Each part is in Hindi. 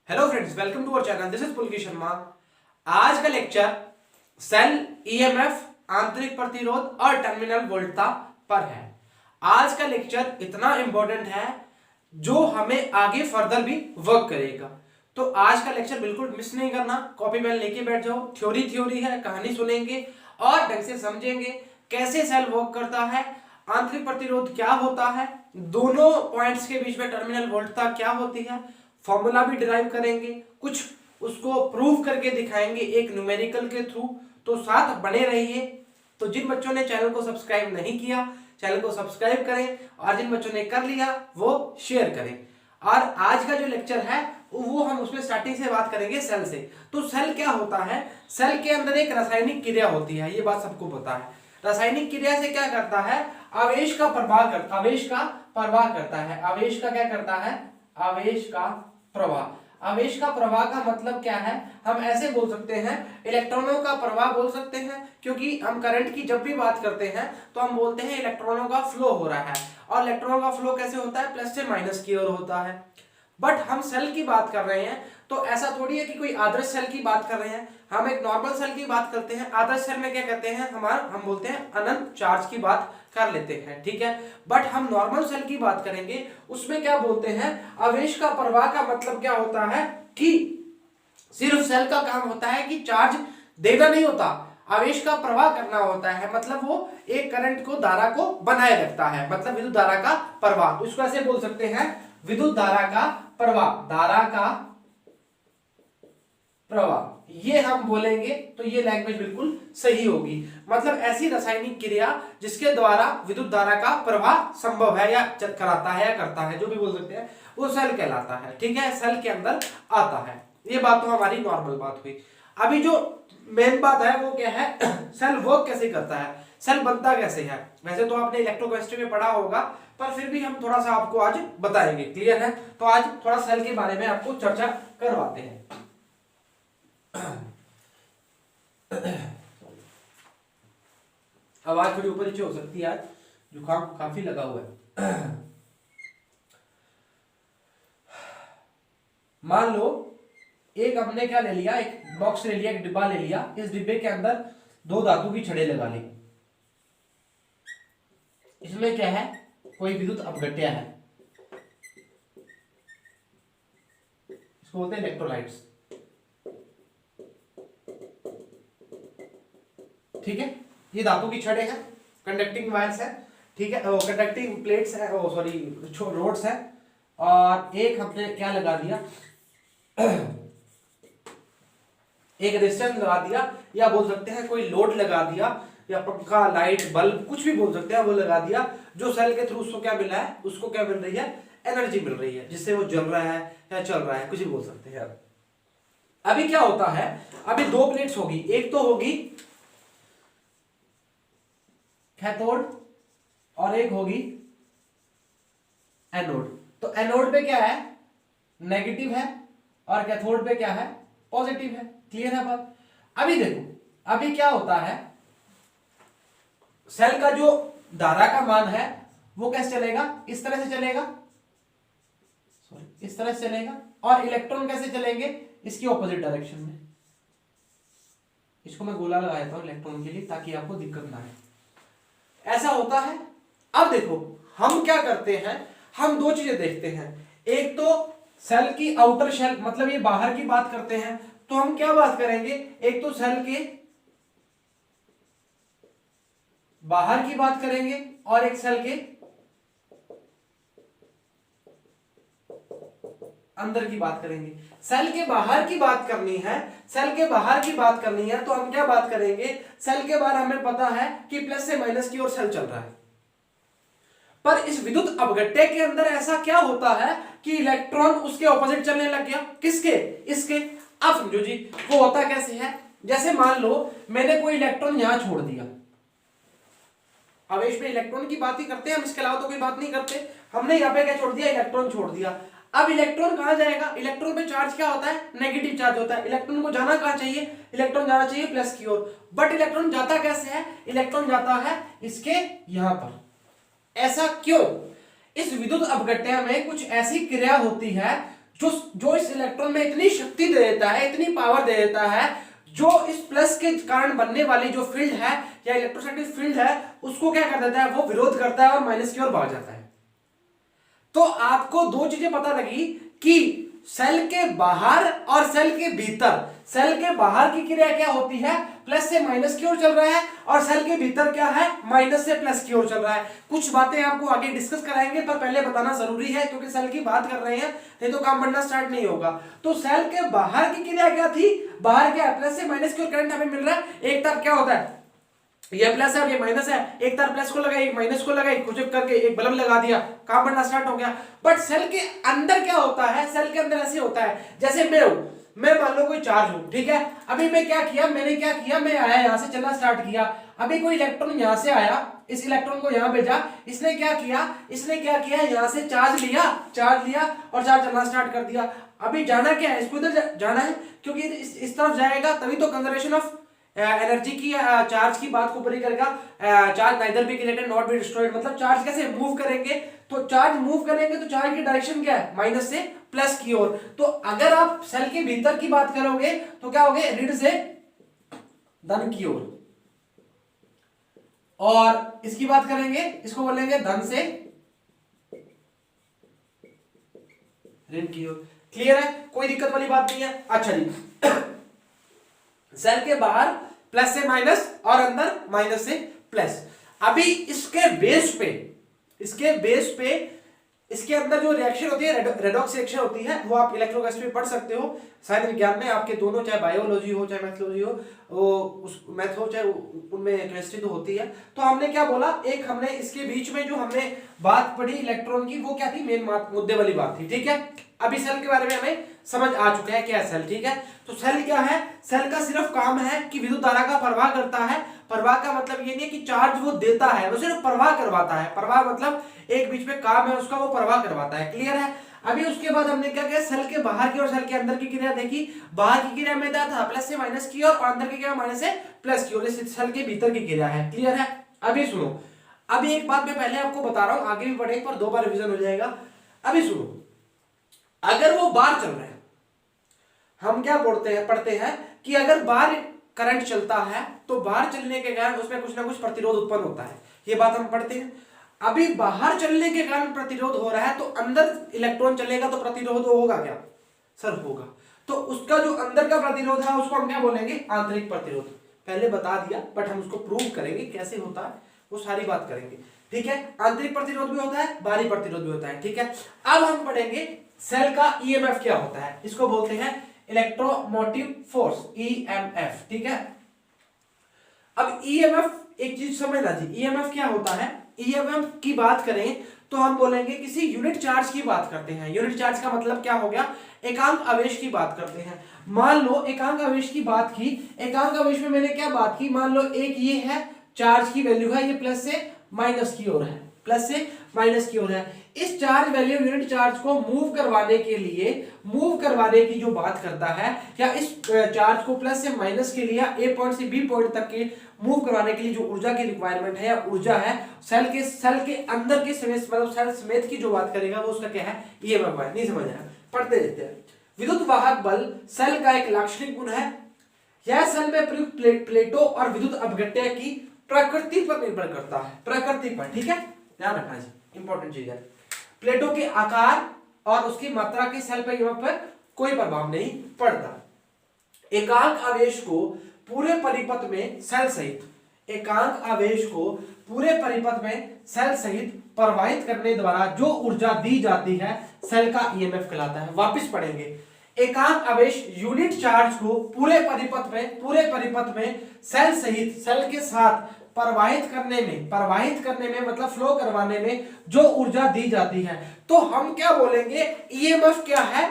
Hello friends, welcome to our channel. This is Pulki Sharma. आज का लेक्चर सेल, ईएमएफ, आंतरिक प्रतिरोध और टर्मिनल वोल्टता पर है। आज का लेक्चर इतना इंपॉर्टेंट है जो हमें आगे फर्दर भी वर्क करेगा। तो आज का लेक्चर बिल्कुल मिस नहीं करना। कॉपी पेन लेके बैठ जाओ। थ्योरी है, कहानी सुनेंगे और ढंग से समझेंगे कैसे सेल वर्क करता है, आंतरिक प्रतिरोध क्या होता है, दोनों पॉइंट्स के बीच में टर्मिनल वोल्टता क्या होती है, फॉर्मूला भी डिराइव करेंगे, कुछ उसको प्रूव करके दिखाएंगे एक न्यूमेरिकल के थ्रू। तो साथ बने रहिए। तो जिन बच्चों ने चैनल को सब्सक्राइब नहीं किया, चैनल को सब्सक्राइब करें, और जिन बच्चों ने कर लिया वो शेयर करें। और आज का जो लेक्चर है वो हम उसमें स्टार्टिंग से बात करेंगे सेल से। तो सेल क्या होता है? सेल के अंदर एक रासायनिक क्रिया होती है, ये बात सबको पता है। रासायनिक क्रिया से क्या करता है? आवेश का प्रवाह करता है। आवेश का क्या करता है? आवेश का प्रवाह। आवेश का प्रवाह का मतलब क्या है? हम ऐसे बोल सकते हैं, इलेक्ट्रॉनों का प्रवाह बोल सकते हैं, क्योंकि हम करंट की जब भी बात करते हैं तो हम बोलते हैं इलेक्ट्रॉनों का फ्लो हो रहा है। और इलेक्ट्रॉनों का फ्लो कैसे होता है? प्लस से माइनस की ओर होता है। बट हम सेल की बात कर रहे हैं तो ऐसा थोड़ी है कि कोई आदर्श सेल की बात कर रहे हैं। हम एक नॉर्मल सेल की बात करते हैं। आदर्श सेल में क्या कहते हैं? हम बोलते हैं अनंत चार्ज की बात कर लेते हैं, ठीक है। बट हम नॉर्मल सेल की बात करेंगे, उसमें क्या बोलते हैं? आवेश का प्रवाह का मतलब क्या होता है कि सिर्फ सेल का काम होता है कि चार्ज देना नहीं होता, आवेश का प्रवाह करना होता है। मतलब वो एक करंट को, धारा को बनाए रखता है, मतलब विद्युत धारा का प्रवाह। तो इसको ऐसे बोल सकते हैं, विद्युत धारा का प्रवाह। धारा का प्रवाह ये हम बोलेंगे तो ये लैंग्वेज बिल्कुल सही होगी। मतलब ऐसी रासायनिक क्रिया जिसके द्वारा विद्युत धारा का प्रवाह संभव है, या कराता है, या करता है, जो भी बोल सकते हैं, वो सेल कहलाता है, ठीक है। सेल के अंदर आता है। ये बात तो हमारी नॉर्मल बात हुई। अभी जो मेन बात है वो क्या है? सेल वर्क कैसे करता है, सेल बनता कैसे है। वैसे तो आपने इलेक्ट्रोकेमिस्ट्री में पढ़ा होगा, पर फिर भी हम थोड़ा सा आपको आज बताएंगे। क्लियर है? तो आज थोड़ा सेल के बारे में आपको चर्चा करवाते हैं। आवाज थोड़ी ऊपर नीचे हो सकती है, आज जुकाम काफी लगा हुआ है। मान लो एक हमने क्या ले लिया, एक बॉक्स ले लिया, एक डिब्बा ले लिया। इस डिब्बे के अंदर दो धातु की छड़ें लगा ली। इसमें क्या है? कोई विद्युत अपघट्य है, इसको बोलते हैं इलेक्ट्रोलाइट्स, ठीक है। ये धातु की छड़ें हैं, कंडक्टिंग वायर्स है, ठीक है, कंडक्टिंग प्लेट्स है, सॉरी रोड्स है। और एक हमने क्या लगा दिया, एक रेजिस्टेंस लगा दिया, या बोल सकते हैं कोई लोड लगा दिया, या पंखा, लाइट, बल्ब, कुछ भी बोल सकते हैं, वो लगा दिया। जो सेल के थ्रू उसको क्या मिल रहा है? उसको क्या मिल रही है? एनर्जी मिल रही है, जिससे वो जल रहा है या चल रहा है, कुछ भी बोल सकते हैं। अभी क्या होता है? अभी दो प्लेट्स होगी, एक तो होगी कैथोड और एक होगी एनोड। तो एनोड पे क्या है? नेगेटिव है, और कैथोड पे क्या है? पॉजिटिव है। क्लियर है बात? अभी देखो, अभी क्या होता है, सेल का जो धारा का मान है वो कैसे चलेगा? इस तरह से चलेगा, सॉरी इस तरह से चलेगा। और इलेक्ट्रॉन कैसे चलेंगे? इसकी ऑपोजिट डायरेक्शन में। इसको मैं गोला लगा देता हूं इलेक्ट्रॉन के लिए, ताकि आपको दिक्कत ना आए। ऐसा होता है। अब देखो हम क्या करते हैं, हम दो चीजें देखते हैं। एक तो सेल की आउटर शेल, मतलब ये बाहर की बात करते हैं। तो हम क्या बात करेंगे? एक तो सेल के बाहर की बात करेंगे, और एक सेल के अंदर की बात करेंगे। सेल के बाहर की बात करनी है, सेल के बाहर की बात करनी है, तो हम क्या बात करेंगे? सेल के बाहर हमें पता है कि प्लस से माइनस की ओर सेल चल रहा है। पर इस विद्युत अपघट्य के अंदर ऐसा क्या होता है कि इलेक्ट्रॉन उसके ऑपोजिट चलने लग गया। किसके? इसके। अब समझो जी, वो होता कैसे है? जैसे मान लो मैंने कोई इलेक्ट्रॉन यहां छोड़ दिया। आवेश में इलेक्ट्रॉन की बात ही करते हैं हम, इसके अलावा तो कोई बात नहीं करते। हमने यहाँ पे क्या छोड़ दिया? इलेक्ट्रॉन छोड़ दिया। अब इलेक्ट्रॉन कहां जाएगा? इलेक्ट्रॉन पे चार्ज क्या होता है? नेगेटिव चार्ज होता है। इलेक्ट्रॉन को जाना कहां चाहिए? इलेक्ट्रॉन जाना चाहिए प्लस की ओर। बट इलेक्ट्रॉन जाता कैसे है? इलेक्ट्रॉन जाता है इसके यहां पर। ऐसा क्यों? इस विद्युत अपघट्य में कुछ ऐसी क्रिया होती है जो जो इस इलेक्ट्रॉन में इतनी शक्ति दे देता है, इतनी पावर दे देता है, जो इस प्लस के कारण बनने वाली जो फील्ड है या इलेक्ट्रोस्टैटिक फील्ड है उसको क्या कर देता है, वो विरोध करता है और माइनस की ओर भाग जाता है। तो आपको दो चीजें पता लगी कि सेल के बाहर और सेल के भीतर, सेल के बाहर की क्रिया क्या होती है, प्लस से माइनस की ओर चल रहा है, और सेल के भीतर क्या है, माइनस से प्लस की ओर चल रहा है। कुछ बातें आपको आगे डिस्कस कराएंगे, पर पहले बताना जरूरी है क्योंकि सेल की बात कर रहे हैं, नहीं तो काम बनना स्टार्ट नहीं होगा। तो सेल के बाहर की क्रिया क्या थी, बाहर क्या है, प्लस से माइनस की ओर करंट हमें मिल रहा है। एक तरफ क्या होता है, ये प्लस है और ये माइनस है, एक तरफ प्लस को लगाई, एक माइनस को लगाई, कुछ करके एक बल्ब लगा दिया, काम बनना स्टार्ट हो गया। बट सेल के अंदर क्या होता है, सेल के अंदर ऐसे होता है जैसे मैं मान लो कोई चार्ज हूं, ठीक है। अभी मैंने क्या किया, मैं आया यहां से, चलना स्टार्ट किया। अभी कोई इलेक्ट्रॉन यहां से आया, इस इलेक्ट्रॉन को यहां भेजा, इसने क्या किया, यहां से चार्ज लिया और चार्ज चलना स्टार्ट कर दिया। अभी जाना क्या है, इसको इधर जाना है, क्योंकि इस तरफ जाएगा तभी तो कंजर्वेशन ऑफ एनर्जी की, चार्ज की बात को पूरी करेगा। Charge neither be created not be destroyed, मतलब चार्ज कैसे मूव करेंगे, तो चार्ज मूव करेंगे तो चार्ज की डायरेक्शन क्या है, माइनस से प्लस की ओर। तो अगर आप सेल के भीतर की बात करोगे तो क्या होगे, ऋण से धन की ओर, और इसकी बात करेंगे, इसको बोलेंगे धन से ऋण की ओर। क्लियर है, कोई दिक्कत वाली बात नहीं है। अच्छा जी, सेल के बाहर प्लस से माइनस और अंदर माइनस से प्लस। अभी इसके बेस पे इसके अंदर जो रिएक्शन होती है, रेडॉक्स रिएक्शन होती है, वो आप इलेक्ट्रोकेमिस्ट्री में पढ़ सकते हो, साइंस विज्ञान में आपके दोनों, चाहे बायोलॉजी हो चाहे मैथोलॉजी हो, मैथ हो चाहे उनमें केमिस्ट्री तो होती है। तो हमने क्या बोला, एक हमने इसके बीच में जो हमने बात पढ़ी इलेक्ट्रॉन की, वो क्या थी, मेन मुद्दे वाली बात थी, ठीक है। अभी सेल के बारे में हमें समझ आ चुका है क्या है सेल, ठीक है। तो सेल क्या है, सेल का सिर्फ काम है कि विद्युत धारा का प्रवाह करता है। प्रवाह का मतलब ये नहीं कि चार्ज वो देता है, वो सिर्फ प्रवाह करवाता है। प्रवाह मतलब एक बीच में काम है उसका, वो प्रवाह करवाता है। क्लियर है। अभी उसके बाद हमने क्या किया, सेल के बाहर की और सेल के अंदर की क्रिया देखी। बाहर की क्रिया में क्या था, प्लस से माइनस की और अंदर की क्रिया माइनस से प्लस की और, सेल के भीतर की क्रिया है। क्लियर है। अभी सुनो, अभी एक बात मैं पहले आपको बता रहा हूं, आगे भी पढ़ेंगे पर 2 बार रिवीजन हो जाएगा। अभी सुनो, अगर वो बाहर चल रहे हैं, हम क्या पढ़ते हैं कि अगर बाहर करंट चलता है तो बाहर चलने के कारण उसमें कुछ ना कुछ प्रतिरोध उत्पन्न होता है, ये बात हम पढ़ते हैं। अभी बाहर चलने के कारण प्रतिरोध हो रहा है, तो अंदर इलेक्ट्रॉन चलेगा तो प्रतिरोध होगा क्या, सर होगा। तो उसका जो अंदर का प्रतिरोध है उसको हम क्या बोलेंगे, आंतरिक प्रतिरोध। पहले बता दिया, बट हम उसको प्रूव करेंगे कैसे होता है, वो सारी बात करेंगे, ठीक है। आंतरिक प्रतिरोध भी होता है, बाहरी प्रतिरोध भी होता है, ठीक है। अब हम पढ़ेंगे सेल का ईएमएफ क्या होता है, इसको बोलते हैं इलेक्ट्रोमोटिव फोर्स, ईएमएफ, ठीक है। अब ईएमएफ एक चीज समझना जी, ईएमएफ क्या होता है। ईएमएफ की बात करें तो हम बोलेंगे किसी यूनिट चार्ज की बात करते हैं। यूनिट चार्ज का मतलब क्या हो गया, एकांक आवेश की बात करते हैं। मान लो एकांक आवेश की बात की, एकांक आवेश में मैंने क्या बात की, मान लो एक ये है चार्ज की वैल्यू है, ये प्लस से माइनस की ओर है, प्लस से माइनस की ओर है। इस चार्ज वैल्यू यूनिट चार्ज को मूव करवाने की जो बात करता है, या इस चार्ज को प्लस से माइनस के लिए ए पॉइंट से बी पॉइंट तक के मूव करवाने के लिए जो ऊर्जा की रिक्वायरमेंट है या ऊर्जा है, सेल के अंदर के समेत, मतलब सेल समेत की जो बात करेगा वो उसका क्या है, ईएमएफ है। नहीं समझ आया, पढ़ते रहते हैं। विद्युत वाहक बल सेल का एक लाक्षणिक गुण है। यह सेल में प्रयुक्त प्लेटों और विद्युत अपघट्य की प्रकृति पर निर्भर करता है, प्रकृति पर, ठीक है, ध्यान रखना जी, इंपॉर्टेंट चीज है। प्लेटों के आकार और उसकी मात्रा के सेल पर कोई प्रभाव नहीं पड़ता। एकांक आवेश को पूरे परिपथ में सेल सहित प्रवाहित करने द्वारा जो ऊर्जा दी जाती है, सेल का ईएमएफ कहलाता है। वापस पढ़ेंगे, एकांक आवेश यूनिट चार्ज को पूरे परिपथ में सेल सहित, सेल के साथ प्रवाहित करने में मतलब फ्लो करवाने में जो ऊर्जा दी जाती है, तो हम क्या बोलेंगे, ईएमएफ क्या है,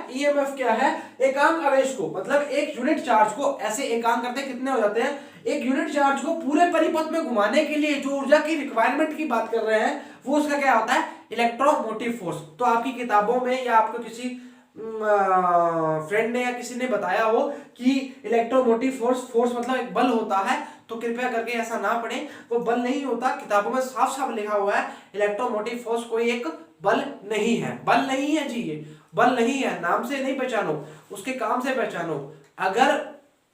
एकांक आवेश को, मतलब एक यूनिट चार्ज को ऐसे एकांक करते कितने हो जाते हैं, एक यूनिट चार्ज को पूरे परिपथ में घुमाने के लिए जो ऊर्जा की रिक्वायरमेंट की बात कर रहे हैं, वो उसका क्या होता है, इलेक्ट्रोमोटिव फोर्स। तो आपकी किताबों में या आपको किसी फ्रेंड ने या किसी ने बताया हो कि इलेक्ट्रोमोटिव फोर्स मतलब एक बल होता है, तो कृपया करके ऐसा ना पढ़ें, वो बल नहीं होता। किताबों में साफ साफ लिखा हुआ है इलेक्ट्रोमोटिव फोर्स कोई एक बल नहीं है, बल नहीं है जी, ये बल नहीं है, नाम से नहीं पहचानो, उसके काम से पहचानो। अगर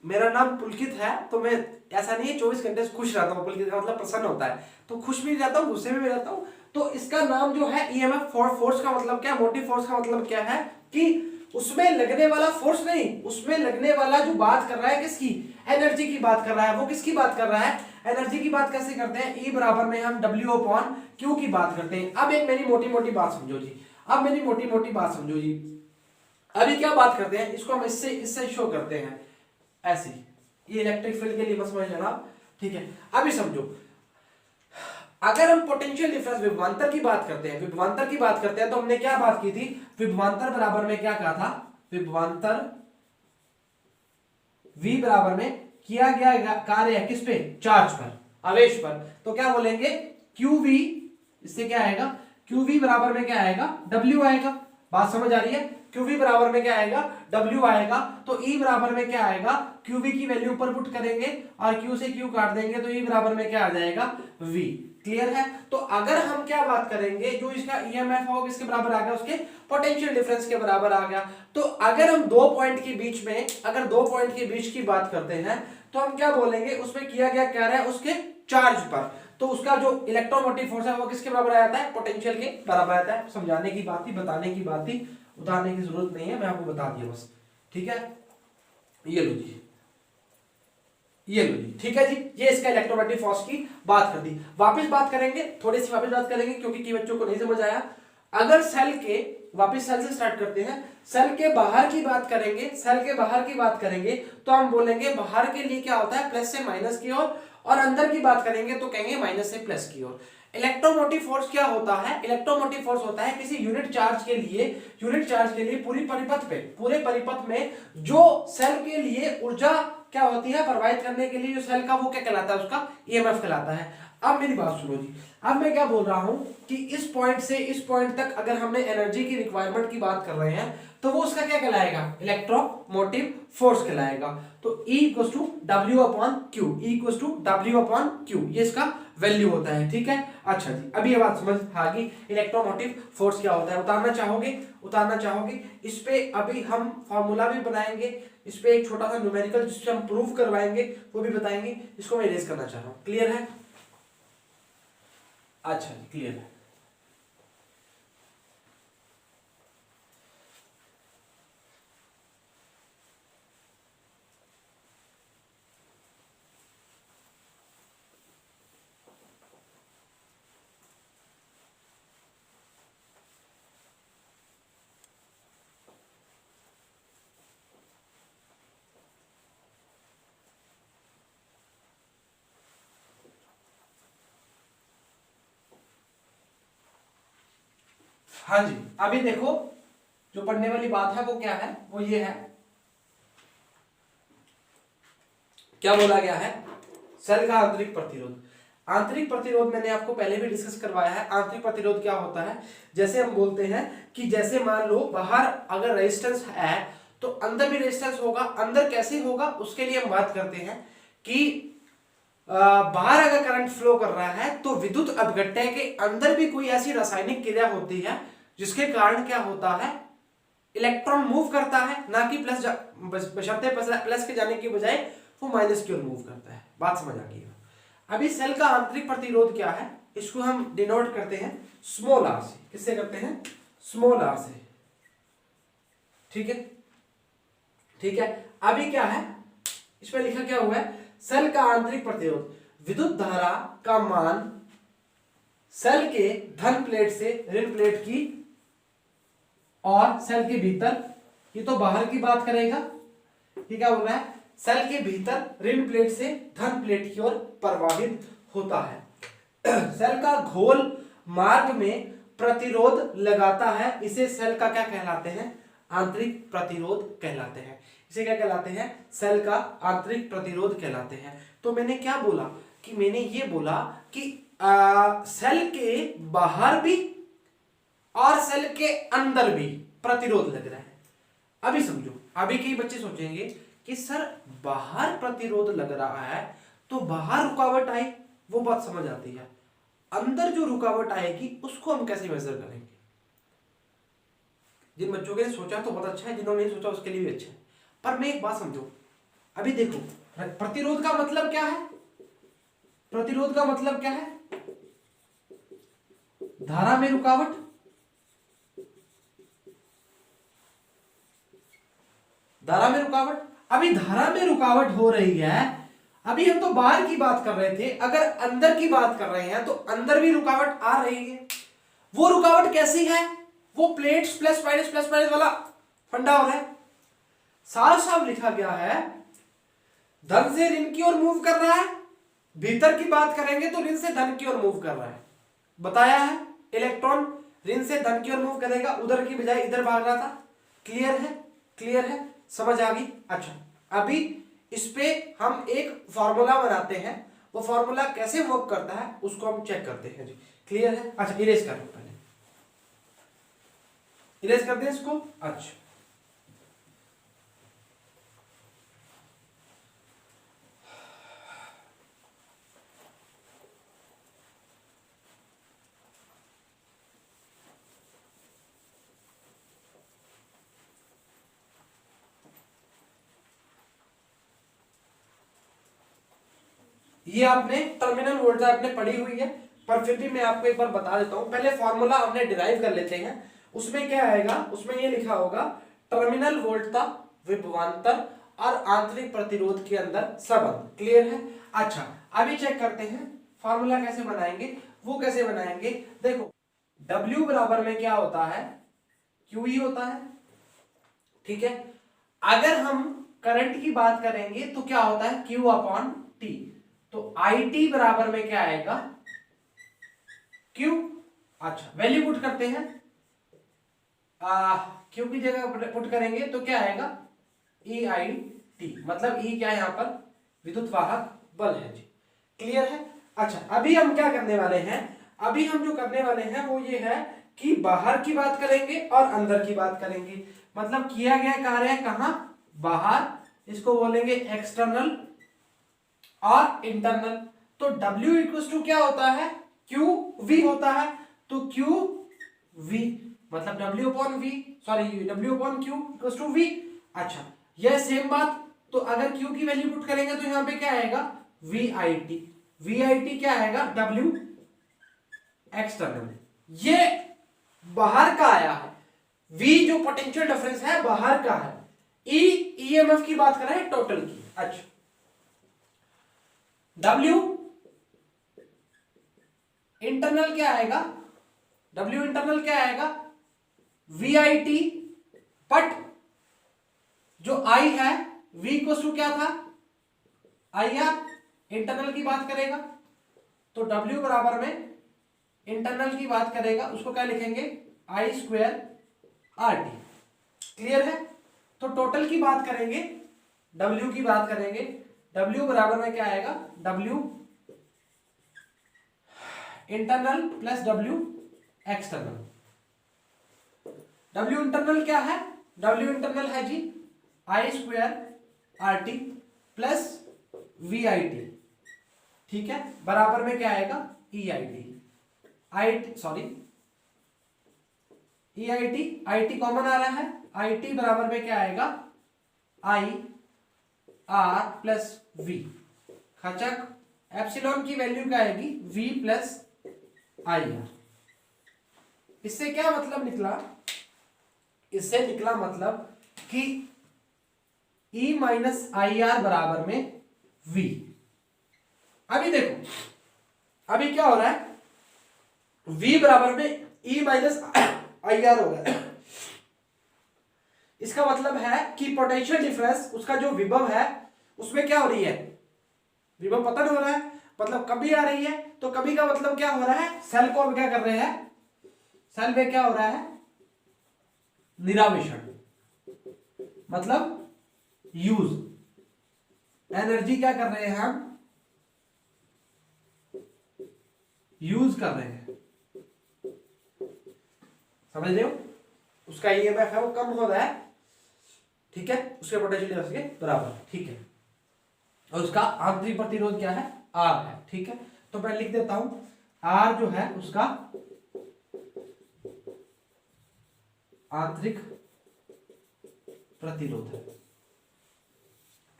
मेरा नाम पुलकित है तो मैं ऐसा नहीं है 24 घंटे से खुश रहता हूँ, पुलकित का मतलब प्रसन्न होता है, तो खुश भी रहता हूँ, गुस्से में भी रहता हूँ। तो इसका नाम जो है ईएमएफ फोर्स का मतलब क्या, मोटिव फोर्स का मतलब क्या है कि उसमें लगने वाला फोर्स नहीं, उसमें लगने वाला जो बात कर रहा है किसकी, एनर्जी की बात कर रहा है, वो किसकी बात कर रहा है, एनर्जी की बात कैसे करते हैं, E बराबर में हम W/Q की बात करते हैं। अब एक मेरी मोटी मोटी बात समझो जी, अब मेरी मोटी मोटी बात समझो जी, अभी क्या बात करते हैं, इसको हम इससे इससे शो करते हैं ऐसे, ये इलेक्ट्रिक फील्ड के लिए मत समझ लेना, ठीक है। अभी समझो, अगर हम पोटेंशियल डिफरेंस विभवांतर की बात करते हैं, विभवांतर की बात करते हैं, तो हमने क्या बात की थी, विभवांतर बराबर में क्या कहा था, विभवांतर V बराबर में किया गया कार्य है किस पे, चार्ज पर, आवेश पर, तो क्या बोलेंगे QV, इससे क्या आएगा, QV बराबर में क्या आएगा, W आएगा। बात समझ आ रही है, QV बराबर में क्या आएगा, W आएगा। तो E बराबर में क्या आएगा, QV की वैल्यू ऊपर पुट करेंगे और Q से Q काट देंगे, तो E बराबर में क्या आ जाएगा, V। क्लियर है। तो अगर हम क्या बात करेंगे, जो इसका ईएमएफ होगा किसके बराबर आ गया, उसके पोटेंशियल डिफरेंस के बराबर आ गया। तो अगर हम दो पॉइंट के बीच में, अगर दो पॉइंट के बीच की बात करते हैं, तो हम क्या बोलेंगे, उसमें किया गया क्या है, उसके चार्ज पर, तो उसका जो इलेक्ट्रोमोटिव फोर्स है वो किसके बराबर आ जाता है, पोटेंशियल के बराबर आता है। समझाने की बात थी, बताने की बात थी, उतारने की जरूरत नहीं है, मैं आपको बता दिया बस, ठीक है। ये लो जी, ये लो जी, ठीक है जी, ये इसका इलेक्ट्रोमैग्नेटिक फोर्स की बात कर दी। वापस बात करेंगे, थोड़ी सी वापस बात करेंगे, क्योंकि कई बच्चों को नहीं समझ आया। अगर सेल के, वापस सेल से स्टार्ट करते हैं, सेल के बाहर की बात करेंगे, सेल के बाहर की बात करेंगे, तो हम बोलेंगे बाहर के लिए क्या होता है, प्लस से माइनस की ओर, और अंदर की बात करेंगे तो कहेंगे माइनस से प्लस की ओर। इलेक्ट्रोमोटिव फोर्स क्या होता है, इलेक्ट्रोमोटिव फोर्स होता है किसी यूनिट चार्ज के लिए, यूनिट चार्ज के लिए पूरी परिपथ पे, पूरे परिपथ में जो सेल के लिए ऊर्जा क्या होती है, प्रवाहित करने के लिए जो सेल का, वो क्या कहलाता है, उसका ईएमएफ कहलाता है। अब मेरी बात सुनो जी, अब मैं क्या बोल रहा हूं कि इस पॉइंट से इस पॉइंट तक अगर हमने एनर्जी की रिक्वायरमेंट की बात कर रहे हैं, तो वो उसका क्या कहलाएगा, इलेक्ट्रोमोटिव फोर्स कहलाएगा। तो E equals to W/Q, E equals to W/Q, ये इसका वैल्यू होता है, ठीक है। अच्छा जी, अभी ये बात समझ आ गई, इलेक्ट्रोमोटिव फोर्स क्या होता है। उतारना चाहोगे, उतारना चाहोगे, इस पे अभी हम फॉर्मूला भी बनाएंगे, इस पे एक छोटा सा न्यूमेरिकल जिससे हम प्रूफ करवाएंगे वो भी बताएंगे, इसको मैं इरेज करना चाह रहा हूं। क्लियर है, अच्छा जी, क्लियर है। हाँ जी, अभी देखो, जो पढ़ने वाली बात है वो क्या है, वो ये है, क्या बोला गया है, सेल का आंतरिक प्रतिरोध। आंतरिक प्रतिरोध मैंने आपको पहले भी डिस्कस करवाया है। आंतरिक प्रतिरोध क्या होता है, जैसे हम बोलते हैं कि जैसे मान लो बाहर अगर रेजिस्टेंस है तो अंदर भी रेजिस्टेंस होगा। अंदर कैसे होगा, उसके लिए हम बात करते हैं कि बाहर अगर करंट फ्लो कर रहा है तो विद्युत अपघट्य के अंदर भी कोई ऐसी रासायनिक क्रिया होती है जिसके कारण क्या होता है, इलेक्ट्रॉन मूव करता है, ना कि प्लस, बशर्ते प्लस के जाने की बजाय वो माइनस की ओर मूव करता है। बात समझ आ गई। अभी सेल का आंतरिक प्रतिरोध क्या है, इसको हम डिनोट करते हैं स्मॉल आर से। किससे करते हैं, स्मॉल आर से, ठीक है, ठीक है। अभी क्या है, इसमें लिखा क्या हुआ है, सेल का आंतरिक प्रतिरोध, विद्युत धारा का मान सेल के धन प्लेट से ऋण प्लेट की और सेल के भीतर, ये तो बाहर की बात करेगा, ये क्या बोल रहा है, सेल के भीतर ऋण प्लेट से धन प्लेट की ओर प्रवाहित होता है। सेल का घोल मार्ग में प्रतिरोध लगाता है, इसे सेल का क्या कहलाते हैं, आंतरिक प्रतिरोध कहलाते हैं। इसे क्या कहलाते हैं, सेल का आंतरिक प्रतिरोध कहलाते हैं। तो मैंने क्या बोला कि मैंने ये बोला कि सेल के बाहर भी और सेल के अंदर भी प्रतिरोध लग रहा है। अभी समझो, अभी कई बच्चे सोचेंगे कि सर बाहर प्रतिरोध लग रहा है तो बाहर रुकावट आई, वो बात समझ आती है। अंदर जो रुकावट आएगी उसको हम कैसे मेजर करेंगे, जिन बच्चों के लिए सोचा तो बहुत अच्छा है, जिन्होंने नहीं सोचा उसके लिए भी अच्छा है। पर मैं एक बात समझो, अभी देखो प्रतिरोध का मतलब क्या है? प्रतिरोध का मतलब क्या है? धारा में रुकावट। धारा में रुकावट, अभी धारा में रुकावट हो रही है। अभी हम तो बाहर की बात कर रहे थे, अगर अंदर की बात कर रहे हैं तो अंदर भी रुकावट आ रही है। वो रुकावट कैसी है? वो प्लेट्स प्लस माइनस वाला फंडा हो रहा है। साफ साफ लिखा गया है, धन से ऋण की ओर मूव कर रहा है। भीतर की बात करेंगे तो ऋण से धन की ओर मूव कर रहा है। बताया है इलेक्ट्रॉन ऋण से धन की ओर मूव करेगा, उधर की बजाय इधर भाग रहा था। क्लियर है? क्लियर है? समझ आ गई? अच्छा, अभी इस पे हम एक फॉर्मूला बनाते हैं, वो फॉर्मूला कैसे वर्क करता है उसको हम चेक करते हैं जी। क्लियर है? अच्छा, इरेज कर लो, पहले इरेज कर दें इसको। अच्छा, ये आपने टर्मिनल वोल्टेज आपने पढ़ी हुई है, पर फिर भी मैं आपको एक बार बता देता हूं। पहले फॉर्मूला हमने डिराइव कर लेते हैं। उसमें क्या आएगा? उसमें ये लिखा होगा टर्मिनल वोल्टता, विभवांतर और आंतरिक प्रतिरोध के अंदर संबंध। क्लियर है? अच्छा, अभी चेक करते हैं फॉर्मूला कैसे बनाएंगे। वो कैसे बनाएंगे, देखो W बराबर में क्या होता है? QE होता है। ठीक है, अगर हम करंट की बात करेंगे तो क्या होता है? Q upon T। तो IT बराबर में क्या आएगा? Q। अच्छा, वैल्यू पुट करते हैं। Q की जगह पुट करेंगे तो क्या आएगा? EIT। मतलब E क्या है यहाँ पर? विद्युत वाहक बल है जी। क्लियर है? अच्छा, अभी हम क्या करने वाले हैं? अभी हम जो करने वाले हैं वो ये है कि बाहर की बात करेंगे और अंदर की बात करेंगे। मतलब किया गया कार्य है कहां? बाहर, इसको बोलेंगे एक्सटर्नल और इंटरनल। तो W इक्वल टू क्या होता है? QV होता है। तो QV मतलब W upon V, sorry W upon Q equal to V। अच्छा, यह सेम बात, तो अगर Q की वैल्यू पुट करेंगे तो यहां पे क्या आएगा? VIT। VIT क्या आएगा? W external. ये बाहर का आया है। V जो पोटेंशियल डिफरेंस है बाहर का है। E EMF की बात कर रहे हैं टोटल की। अच्छा, W इंटरनल क्या आएगा? W इंटरनल क्या आएगा? VIT, बट जो I है V को क्या था? IR। इंटरनल की बात करेगा तो W बराबर में इंटरनल की बात करेगा, उसको क्या लिखेंगे? I² RT। क्लियर है? तो टोटल की बात करेंगे, W की बात करेंगे, W बराबर में क्या आएगा? W internal plus W external. W internal क्या है? W इंटरनल है जी I² RT प्लस VIT। ठीक है, बराबर में क्या आएगा? EIT। Sorry EIT, IT common आ रहा है। IT बराबर में क्या आएगा? IR plus V। खचक एप्सिलॉन की वैल्यू क्या आएगी? V plus IR। इससे क्या मतलब निकला? इससे निकला मतलब कि E माइनस IR बराबर में V। अभी देखो, अभी क्या हो रहा है? V बराबर में E माइनस IR हो गया। इसका मतलब है कि पोटेंशियल डिफरेंस, उसका जो विभव है उसमें क्या हो रही है? विभव पतन हो रहा है। मतलब कभी आ रही है तो कभी का मतलब क्या हो रहा है? सेल को अब क्या कर रहे हैं? सेल में क्या हो रहा है? निरावेशन, मतलब यूज। एनर्जी क्या कर रहे हैं हम? यूज कर रहे हैं। समझ रहे हो? उसका EMF है वो कम हो रहा है। ठीक है, उसके पोटेंशियल डिफरेंस के बराबर। ठीक है, और उसका आंतरिक प्रतिरोध क्या है? R है। ठीक है, तो मैं लिख देता हूं R जो है उसका आंतरिक प्रतिरोध है।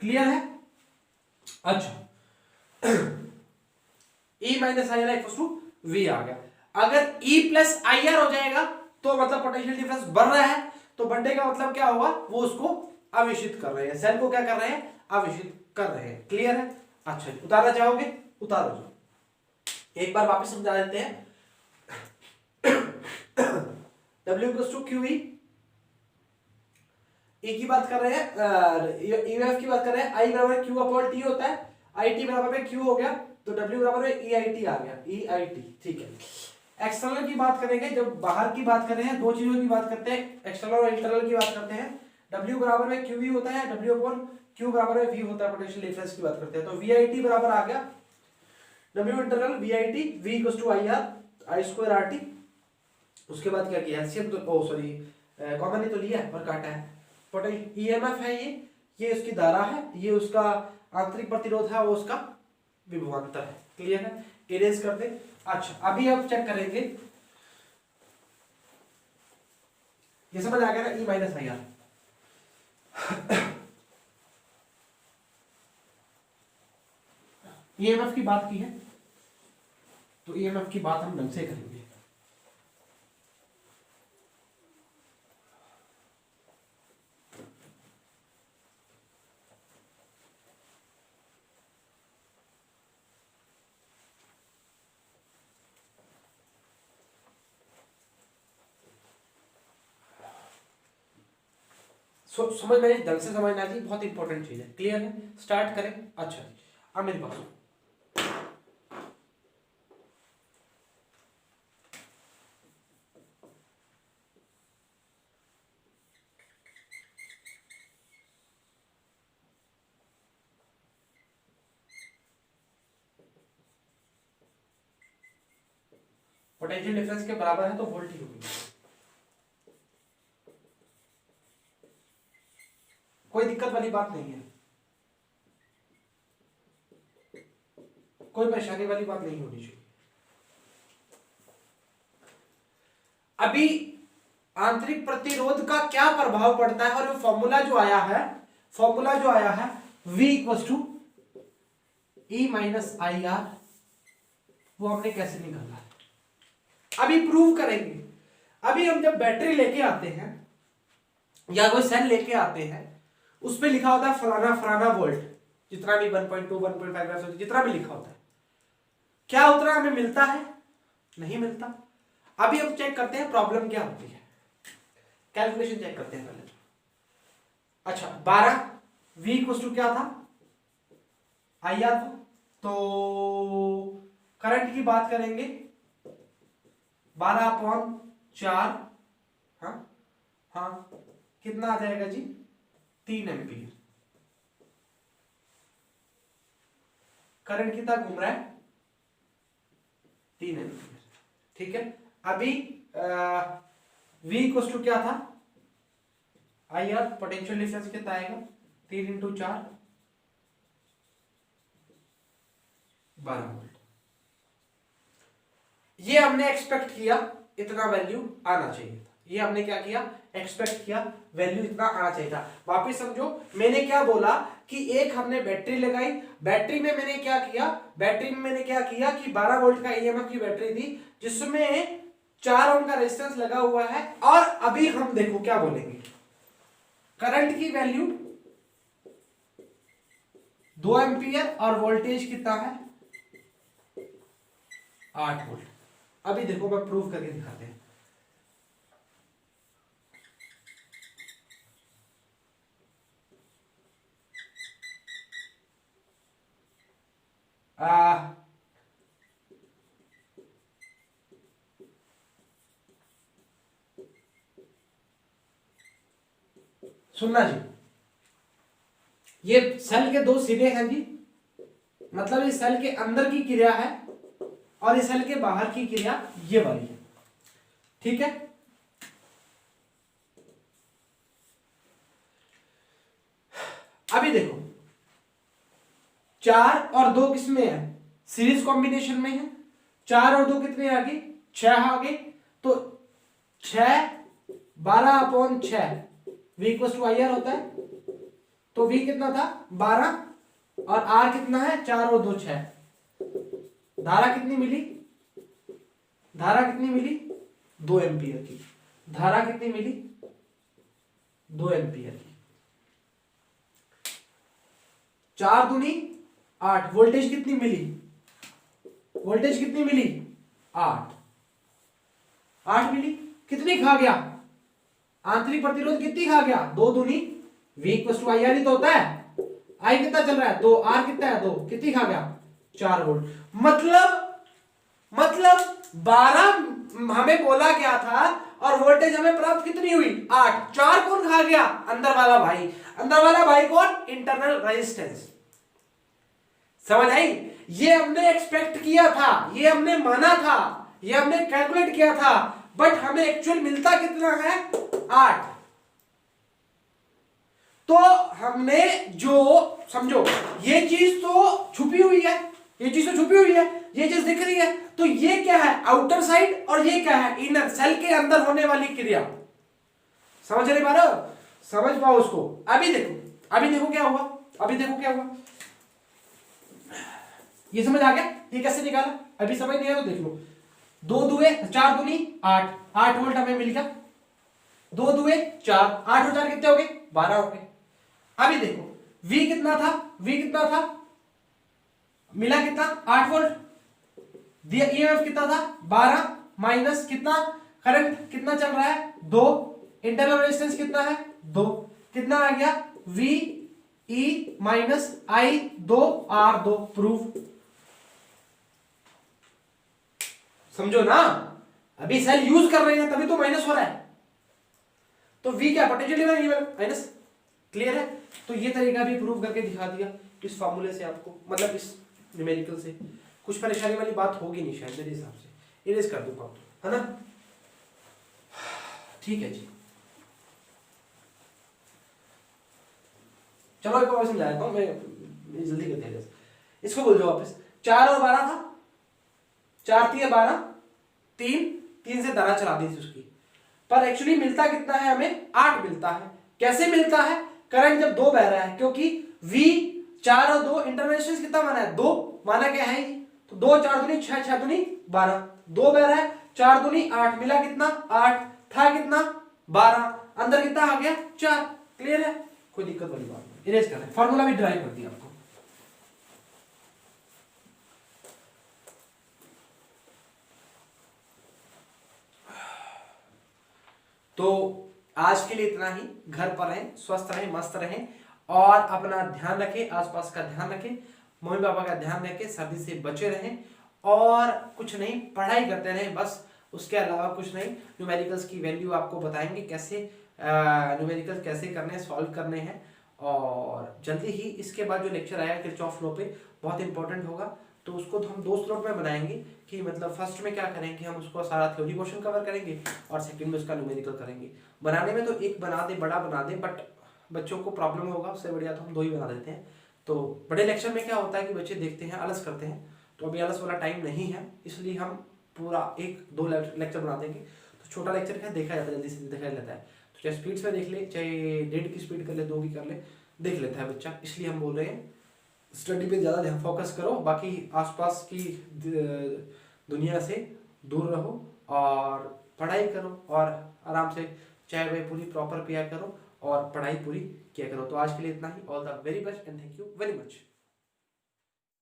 क्लियर है? अच्छा E minus I R equal to V आ गया। अगर E प्लस आई आर हो जाएगा तो मतलब पोटेंशियल डिफरेंस बढ़ रहा है, तो बढ़ने का मतलब क्या होगा, वो उसको आवेशित कर रहे हैं, सेल को क्या कर रहे हैं, आवेशित कर रहे हैं। क्लियर है? अच्छा उतारना चाहोगे, उतारो जी। एक बार वापस समझा देते हैं। W equal to Q E की बात कर रहे हैं, ईएफ की बात कर रहे हैं, आई बराबर क्यू अपॉन टी होता है, आई टी बराबर में क्यू हो गया, तो डब्ल्यू बराबर में ई आई टी आ गया, ई आई टी। ठीक है। एक्सटर्नल की बात करेंगे, जब बाहर की बात कर रहे हैं, दो चीजों की बात करते हैं, एक्सटर्नल और इंटरनल की बात करते हैं। डब्ल्यू बराबर में क्यू वी होता है, डब्ल्यू अपॉन क्यू बराबर में वी होता है, पोटेंशियल डिफरेंस की बात करते हैं। तो वी आई टी बराबर आ गया W internal V I T, V equal to I R, I square R T. उसके बाद क्या किया, एलसीएम तो सॉरी कॉमन ही तो लिया है और काटा है। पोटेंशियल ईएमएफ है ये उसकी धारा है, ये उसका आंतरिक प्रतिरोध है, वो उसका विभवांतर है। क्लियर है? इरेज कर दे। अच्छा अभी हम चेक करेंगे, ये समझ आ गया ना, ई माइनस आई आर। ईएमएफ की बात की है, तो ईएमएफ की बात हम ढंग से करेंगे। समझना जी, ढंग से समझना जी, बहुत इंपॉर्टेंट चीज है। क्लियर है? स्टार्ट करें। अच्छा जी, अब मेरे पास पोटेंशियल डिफरेंस के बराबर है तो वोल्ट ही होगी, कोई दिक्कत वाली बात नहीं है, कोई परेशानी वाली बात नहीं होनी चाहिए। अभी आंतरिक प्रतिरोध का क्या प्रभाव पड़ता है, और फॉर्मूला जो आया है V equal to E minus I R, वो हमने कैसे निकाला है, अभी प्रूव करेंगे। अभी हम जब बैटरी लेके आते हैं या कोई सेल लेके आते हैं, उस पे लिखा होता है फलाना फलाना वोल्ट, जितना भी 1.2 1.5 जितना भी लिखा होता है, क्या उतना हमें मिलता है? नहीं मिलता। अभी हम चेक करते हैं प्रॉब्लम क्या होती है, कैलकुलेशन चेक करते हैं पहले। अच्छा 12 V इक्वल टू क्या था, आई आर था, तो करंट की बात करेंगे 12/4, हाँ कितना आ जाएगा जी, 3 एम्पीयर। करंट कितना घूम रहा है, 3 एम्पीयर। ठीक है। अभी V इक्वल टू क्या था, आई आर, पोटेंशियल डिफरेंस कितना आएगा, 3 × 4 12 वोल्ट। ये हमने एक्सपेक्ट किया इतना वैल्यू आना चाहिए था, ये हमने क्या किया, एक्सपेक्ट किया वैल्यू इतना आना चाहिए था। वापिस समझो, मैंने क्या बोला कि एक हमने बैटरी लगाई, बैटरी में मैंने क्या किया कि 12 वोल्ट का ईएमएफ की बैटरी थी, जिसमें 4 ओम का रेजिस्टेंस लगा हुआ है। और अभी हम देखो क्या बोलेंगे, करंट की वैल्यू 2 एम्पीयर और वोल्टेज कितना है, 8 वोल्ट। अभी देखो मैं प्रूव करके दिखाते हैं। सुनना जी, ये सेल के 2 सिरे हैं जी, मतलब इस सेल के अंदर की क्रिया है और इस सेल के बाहर की क्रिया ये वाली है। ठीक है। अभी देखो 4 और 2 किसमें है, सीरीज कॉम्बिनेशन में है। 4 और 2 कितने आ गए, 6 आ गए, तो 6 12/6 V equal to I R होता है। तो V कितना था 12 और R कितना है 4 और 2 6। धारा कितनी मिली, धारा कितनी मिली 2 एम्पियर की। धारा कितनी मिली 2 एम्पियर की। 4 दूनी 8। वोल्टेज कितनी मिली, वोल्टेज कितनी मिली 8 मिली। कितनी खा गया आंतरिक प्रतिरोध, कितनी खा गया 2 दूनी V equal to I R ही तो होता है। I कितना चल रहा है 2, R कितना है 2, कितनी खा गया 4 वोल्ट। मतलब 12 हमें बोला गया था और वोल्टेज हमें प्राप्त कितनी हुई 8। 4 कौन खा गया अंदर वाला भाई। अंदर वाला भाई कौन, इंटरनल रेजिस्टेंस। समझ आई। ये हमने एक्सपेक्ट किया था, ये हमने माना था, ये हमने कैलकुलेट किया था, बट हमें एक्चुअल मिलता कितना है 8। तो हमने जो समझो ये चीज तो छुपी हुई है, ये चीज तो छुपी हुई है, ये चीज दिख रही है। तो ये क्या है आउटर साइड और ये क्या है इनर, सेल के अंदर होने वाली क्रिया। समझ नहीं पा रहे हो, समझ पाओ उसको। अभी देखो क्या हुआ, अभी देखो क्या हुआ। ये समझ आ गया, ये कैसे निकाला। अभी समझ नहीं आया तो देख लो। 2 दुए 4 दूनी 8, 8 वोल्ट हमें मिल गया। 2 दुए 4, 8 और 4 कितने हो गए 12 हो गए। अभी देखो V कितना था, V कितना था मिला कितना 8 वोल्ट। दिया EMF कितना था 12 माइनस कितना करंट कितना चल रहा है 2, इंटरनल रेजिस्टेंस कितना है 2, कितना आ गया V E minus I 2 R 2। Proof समझो ना, अभी सेल यूज कर रहे हैं तभी तो माइनस हो रहा है। तो V क्या पोटेंशियल माइनस, क्लियर है। तो ये तरीका भी प्रूव करके दिखा दिया इस फॉर्मूले से आपको, मतलब इस न्यूमेरिकल से। कुछ परेशानी वाली बात होगी नहीं शायद मेरे हिसाब से, इरेज कर दूंगा है ना। ठीक है जी, चलो एक बार समझा देता हूं मैं जल्दी करते हैं। इसको बोल दो वापस 4 और 12 था, 4 3 12, 3 से धारा चला दी थी उसकी, पर एक्चुअली मिलता कितना है हमें 8 मिलता है। कैसे मिलता है, करंट जब 2 बह रहा है, क्योंकि V 4 और 2 इंटरनल रेजिस्टेंस कितना माना है 2 माना क्या है, तो 2 4 दूनी 6, 6 दूनी 12, 2 बह रहा है 4 दूनी 8, मिला कितना 8, था कितना 12, अंदर कितना आ गया 4। क्लियर है, कोई दिक्कत वाली बात नहीं। इरेज कर रहे हैं, फॉर्मूला भी ड्राइव कर दिया आपको। तो आज के लिए इतना ही। घर पर रहें, स्वस्थ रहें, मस्त रहें और अपना ध्यान रखें, आसपास का ध्यान रखें, मम्मी पापा का ध्यान रखें, सर्दी से बचे रहें और कुछ नहीं पढ़ाई करते रहें बस, उसके अलावा कुछ नहीं। न्यूमेरिकल्स की वैल्यू आपको बताएंगे कैसे न्यूमेरिकल्स कैसे करने हैं, सॉल्व करने हैं। और जल्दी ही इसके बाद जो लेक्चर आएगा किरचॉफ लॉ पे बहुत इंपॉर्टेंट होगा, तो उसको तो हम 2 स्लॉट में बनाएंगे कि मतलब फर्स्ट में क्या करेंगे हम उसको सारा थ्योरी पोर्शन कवर करेंगे और सेकंड में उसका न्यूमेरिकल करेंगे। बनाने में तो एक बना दे, बड़ा बना दे, बट बच्चों को प्रॉब्लम होगा, उससे बढ़िया तो हम 2 ही बना देते हैं। तो बड़े लेक्चर में क्या होता है कि बच्चे देखते हैं आलस करते हैं, तो अभी आलस वाला टाइम नहीं है, इसलिए हम पूरा 1-2 लेक्चर बना देंगे। तो छोटा लेक्चर क्या देखा जाता है, जल्दी से देखा जाता है, तो चाहे स्पीड से देख ले, चाहे 1.5 की स्पीड कर ले, 2 की कर ले, देख लेता है बच्चा। इसलिए हम बोल रहे हैं स्टडी पे ज़्यादा ध्यान फोकस करो, बाकी आसपास की दुनिया से दूर रहो और पढ़ाई करो और आराम से चाय वाय पूरी प्रॉपर पिया करो और पढ़ाई पूरी किया करो। तो आज के लिए इतना ही। All the very best and thank you very much.